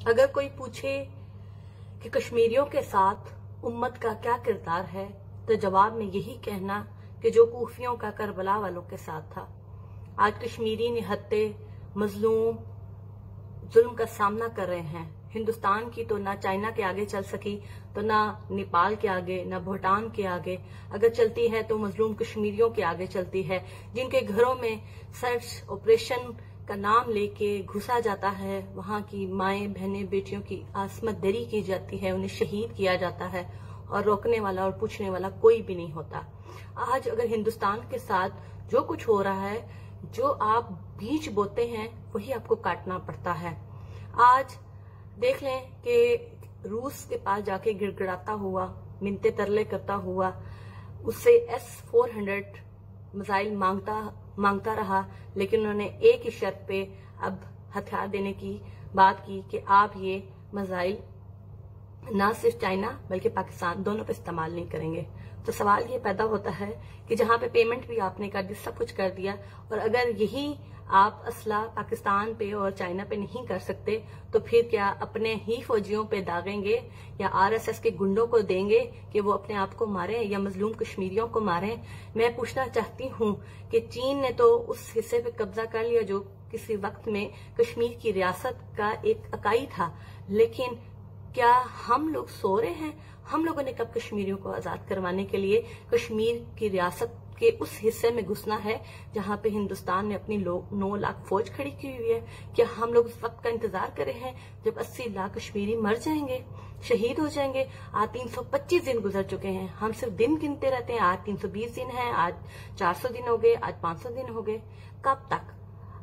अगर कोई पूछे कि कश्मीरियों के साथ उम्मत का क्या किरदार है, तो जवाब में यही कहना कि जो कूफियों का करबला वालों के साथ था। आज कश्मीरी निहत्ते मजलूम जुल्म का सामना कर रहे हैं। हिंदुस्तान की तो ना चाइना के आगे चल सकी, तो ना नेपाल के आगे, ना भूटान के आगे। अगर चलती है तो मजलूम कश्मीरियों के आगे चलती है, जिनके घरों में सर्च ऑपरेशन का नाम लेके घुसा जाता है। वहां की माएं बहनें बेटियों की आसमत दरी की जाती है, उन्हें शहीद किया जाता है और रोकने वाला और पूछने वाला कोई भी नहीं होता। आज अगर हिंदुस्तान के साथ जो कुछ हो रहा है, जो आप बीज बोते हैं वही आपको काटना पड़ता है। आज देख लें कि रूस के पास जाके गिड़गिड़ाता हुआ, मिन्नते तरले करता हुआ, उससे S-400 मिसाइल मांगता रहा, लेकिन उन्होंने एक ही शर्त पे अब हथियार देने की बात की कि आप ये मिसाइल ना सिर्फ चाइना बल्कि पाकिस्तान दोनों पे इस्तेमाल नहीं करेंगे। तो सवाल ये पैदा होता है कि जहां पे पेमेंट भी आपने कर दी, सब कुछ कर दिया, और अगर यही आप असला पाकिस्तान पे और चाइना पे नहीं कर सकते, तो फिर क्या अपने ही फौजियों पे दागेंगे या RSS के गुंडों को देंगे कि वो अपने आप को मारें या मजलूम कश्मीरियों को मारें? मैं पूछना चाहती हूं कि चीन ने तो उस हिस्से पे कब्जा कर लिया जो किसी वक्त में कश्मीर की रियासत का एक इकाई था, लेकिन क्या हम लोग सो रहे हैं? हम लोगों ने कब कश्मीरियों को आजाद करवाने के लिए कश्मीर की रियासत के उस हिस्से में घुसना है जहां पे हिंदुस्तान ने अपनी 9 लाख फौज खड़ी की हुई है? क्या हम लोग उस वक्त का इंतजार कर रहे हैं जब 80 लाख कश्मीरी मर जाएंगे, शहीद हो जाएंगे? आज 325 दिन गुजर चुके हैं, हम सिर्फ दिन गिनते रहते हैं। आज 320 दिन है, आज 400 दिन हो गए, आज 500 दिन हो गए। कब तक?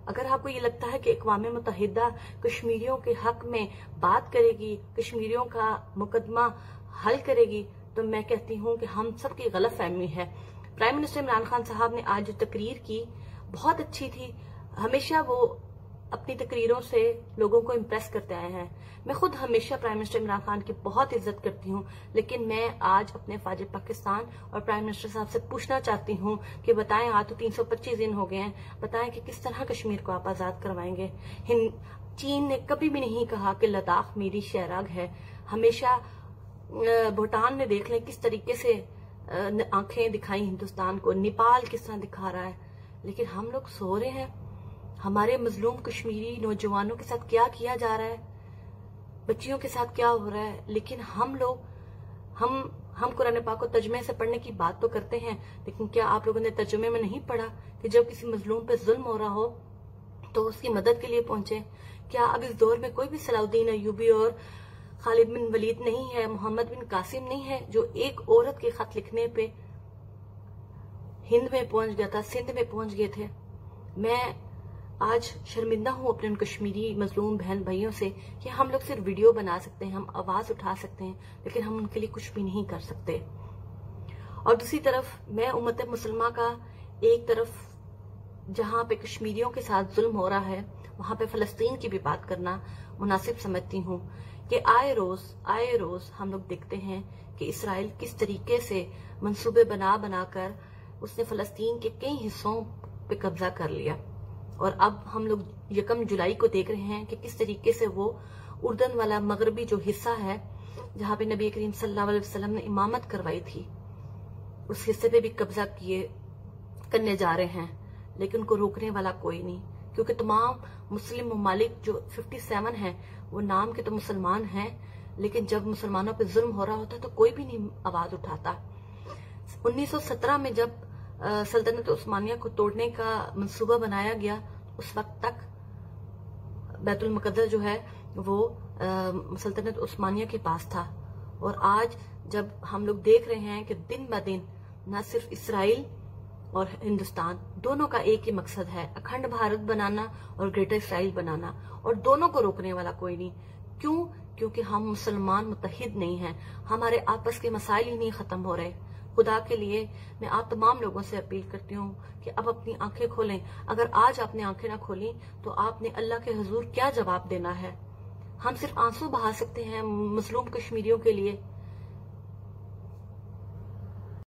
अगर आपको ये लगता है कि अक़वाम मुत्तहिदा कश्मीरियों के हक में बात करेगी, कश्मीरियों का मुकदमा हल करेगी, तो मैं कहती हूं कि हम सबकी गलत फहमी है। प्राइम मिनिस्टर इमरान खान साहब ने आज जो तकरीर की बहुत अच्छी थी। हमेशा वो अपनी तकरीरों से लोगों को इम्प्रेस करते आए हैं। मैं खुद हमेशा प्राइम मिनिस्टर इमरान खान की बहुत इज्जत करती हूँ, लेकिन मैं आज अपने फाजिल पाकिस्तान और प्राइम मिनिस्टर साहब से पूछना चाहती हूँ कि बताएं, आज तो 325 दिन हो गए हैं, बताएं कि किस तरह कश्मीर को आप आजाद करवाएंगे। चीन ने कभी भी नहीं कहा कि लद्दाख मेरी शहराग है। हमेशा भूटान ने देख लें किस तरीके से आंखें दिखाई हिंदुस्तान को, नेपाल किस तरह दिखा रहा है, लेकिन हम लोग सो रहे हैं। हमारे मजलूम कश्मीरी नौजवानों के साथ क्या किया जा रहा है, बच्चियों के साथ क्या हो रहा है। लेकिन हम कुरान पाक को तर्जुमे से पढ़ने की बात तो करते हैं, लेकिन क्या आप लोगों ने तर्जुमे में नहीं पढ़ा कि जब किसी मजलूम पे जुल्म हो रहा हो तो उसकी मदद के लिए पहुंचे? क्या अब इस दौर में कोई भी सलाउद्दीन अय्यूबी और खालिद बिन वलीद नहीं है, मोहम्मद बिन कासिम नहीं है, जो एक औरत के खत लिखने पे हिंद में पहुंच गया था, सिंध में पहुंच गए थे? मैं आज शर्मिंदा हूं अपने उन कश्मीरी मजलूम बहन भाइयों से कि हम लोग सिर्फ वीडियो बना सकते हैं, हम आवाज उठा सकते हैं, लेकिन हम उनके लिए कुछ भी नहीं कर सकते। और दूसरी तरफ मैं उम्मत मुसलमा का एक तरफ जहां पे कश्मीरियों के साथ जुल्म हो रहा है, वहां पे फलस्तीन की भी बात करना मुनासिब समझती हूँ कि आए रोज हम लोग देखते हैं कि इसराइल किस तरीके से मंसूबे बनाकर उसने फलस्तीन के कई हिस्सों पे कब्जा कर लिया। और अब हम लोग 1 जुलाई को देख रहे हैं कि किस तरीके से वो उर्दन वाला मगरबी जो हिस्सा है जहां पे नबी करीम सल्लल्लाहु अलैहि वसल्लम ने इमामत करवाई थी, उस हिस्से पे भी कब्जा करने जा रहे हैं, लेकिन उनको रोकने वाला कोई नहीं, क्योंकि तमाम मुस्लिम ममालिक जो 57 हैं वो नाम के तो मुसलमान हैं, लेकिन जब मुसलमानों पे जुल्म हो रहा होता है तो कोई भी नहीं आवाज उठाता। 1917 में जब सल्तनत उस्मानिया को तोड़ने का मंसूबा बनाया गया, उस वक्त तक बैतुल मुकद्दस जो है वो सल्तनत उस्मानिया के पास था। और आज जब हम लोग देख रहे हैं कि दिन ब दिन न सिर्फ इसराइल और हिंदुस्तान दोनों का एक ही मकसद है, अखंड भारत बनाना और ग्रेटर इसराइल बनाना, और दोनों को रोकने वाला कोई नहीं। क्यों? क्योंकि हम मुसलमान मुत्तहिद नहीं हैं, हमारे आपस के मसाइल ही नहीं खत्म हो रहे। खुदा के लिए मैं आप तमाम लोगों से अपील करती हूँ कि अब अपनी आंखें खोलें। अगर आज आपने आंखें ना खोली तो आपने अल्लाह के हुजूर क्या जवाब देना है? हम सिर्फ आंसू बहा सकते हैं मजलूम कश्मीरियों के लिए,